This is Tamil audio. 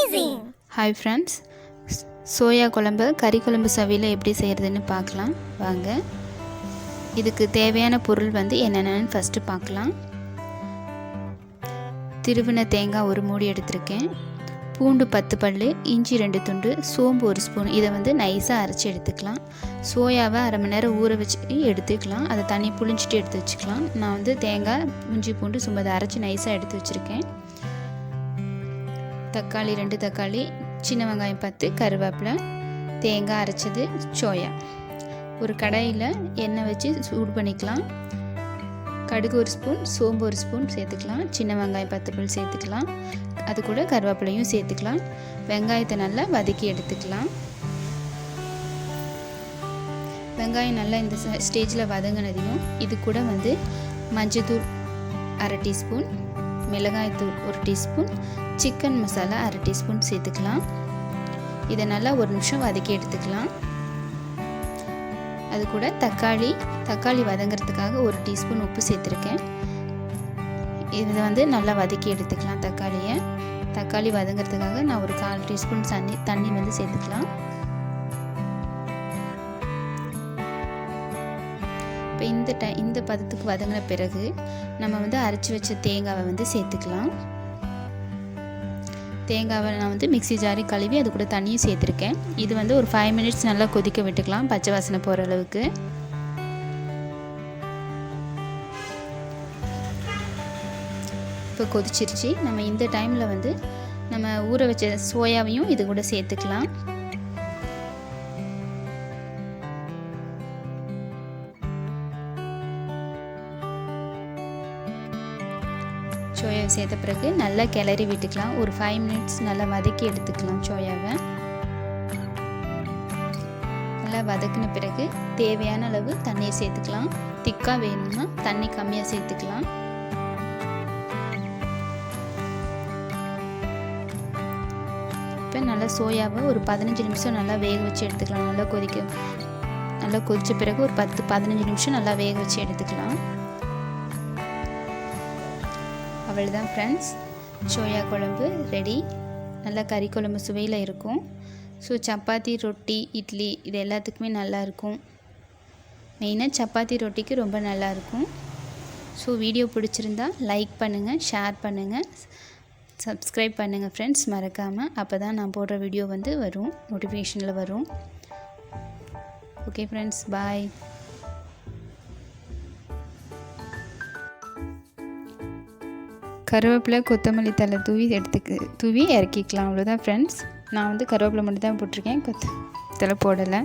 amazing. Hi friends, சோயா குழம்பு கறி குழம்பு சவியில் எப்படி செய்கிறதுன்னு பார்க்கலாம் வாங்க. இதுக்கு தேவையான பொருள் என்னென்னு ஃபஸ்ட்டு பார்க்கலாம். திருவின தேங்காய் ஒரு மூடி எடுத்திருக்கேன், பூண்டு 10 பல், இஞ்சி 2 துண்டு, சோம்பு 1 ஸ்பூன். இதை நைஸாக அரைச்சி எடுத்துக்கலாம். சோயாவை அரை மணி நேரம் ஊற வச்சு எடுத்துக்கலாம். அதை தண்ணி புளிஞ்சிட்டு எடுத்து வச்சுக்கலாம். நான் தேங்காய், இஞ்சி, பூண்டு சும்மா அதை அரைச்சி நைஸாக எடுத்து வச்சுருக்கேன். தக்காளி 2 தக்காளி, சின்ன வெங்காயம் 10, கருவேப்பிலை, தேங்காய் அரைச்சது, சோயா. ஒரு கடாயில் எண்ணெய் வச்சு சூடு பண்ணிக்கலாம். கடுகு 1 ஸ்பூன், சோம்பு 1 ஸ்பூன் சேர்த்துக்கலாம். சின்ன வெங்காயம் 10 பல் சேர்த்துக்கலாம். அது கூட கருவேப்பிலையும் சேர்த்துக்கலாம். வெங்காயத்தை நல்லா வதக்கி எடுத்துக்கலாம். வெங்காயம் நல்லா இந்த ஸ்டேஜில் வதங்கினதையும் இது கூட மஞ்சள்தூள் 1/2 டீஸ்பூன், மிளகாய்த்தூள் 1 டீஸ்பூன், சிக்கன் மசாலா 1/2 டீஸ்பூன் சேர்த்துக்கலாம். இதை நல்லா 1 நிமிஷம் வதக்கி எடுத்துக்கலாம். அது கூட தக்காளி வதங்கிறதுக்காக 1 டீஸ்பூன் உப்பு சேர்த்துருக்கேன். இதை நல்லா வதக்கி எடுத்துக்கலாம். தக்காளி வதங்கிறதுக்காக நான் ஒரு 1/4 டீஸ்பூன் தண்ணி சேர்த்துக்கலாம். இப்போ இந்த பதத்துக்கு வதங்கின பிறகு நம்ம அரைச்சி வச்ச தேங்காவை சேர்த்துக்கலாம். தேங்காவை நான் மிக்ஸி ஜாரி கழுவி அது கூட தண்ணியும் சேர்த்துருக்கேன். இது ஒரு 5 மினிட்ஸ் நல்லா கொதிக்க விட்டுக்கலாம், பச்சை வாசனை போகிற அளவுக்கு. இப்போ கொதிச்சிருச்சு. நம்ம இந்த டைமில் நம்ம ஊற வச்ச சோயாவையும் இது கூட சேர்த்துக்கலாம். சோயாவை சேர்த்த பிறகு நல்லா கிளறி விட்டுக்கலாம். ஒரு 5 மினிட்ஸ் நல்லா வதக்கி எடுத்துக்கலாம். சோயாவை நல்லா வதக்கின பிறகு தேவையான அளவு தண்ணியை சேர்த்துக்கலாம். திக்காக வேணும்னா தண்ணி கம்மியாக சேர்த்துக்கலாம். இப்போ நல்லா சோயாவை ஒரு 15 நிமிஷம் நல்லா வேக வச்சு எடுத்துக்கலாம். நல்லா கொதித்த பிறகு ஒரு 10-15 நிமிஷம் நல்லா வேக வச்சு எடுத்துக்கலாம். அவ்வளோதான் ஃப்ரெண்ட்ஸ், சோயா குழம்பு ரெடி. நல்லா கறி குழம்பு சுவையில் இருக்கும். ஸோ சப்பாத்தி, ரொட்டி, இட்லி இது எல்லாத்துக்குமே நல்லாயிருக்கும். மெயினாக சப்பாத்தி ரொட்டிக்கு ரொம்ப நல்லாயிருக்கும். ஸோ வீடியோ பிடிச்சிருந்தா லைக் பண்ணுங்கள், ஷேர் பண்ணுங்கள், சப்ஸ்கிரைப் பண்ணுங்கள் ஃப்ரெண்ட்ஸ் மறக்காமல். அப்போ தான் நான் போடுற வீடியோ வரும், நோட்டிஃபிகேஷனில் வரும். ஓகே ஃப்ரெண்ட்ஸ், பாய். கருவேப்பிலை, கொத்தமல்லி தழை தூவி இறக்கிக்கலாம். அவ்வளோதான் ஃப்ரெண்ட்ஸ். நான் கருவேப்பிலை மட்டும் தான் போட்டிருக்கேன், கொத்தமல்லி தழை போடலை.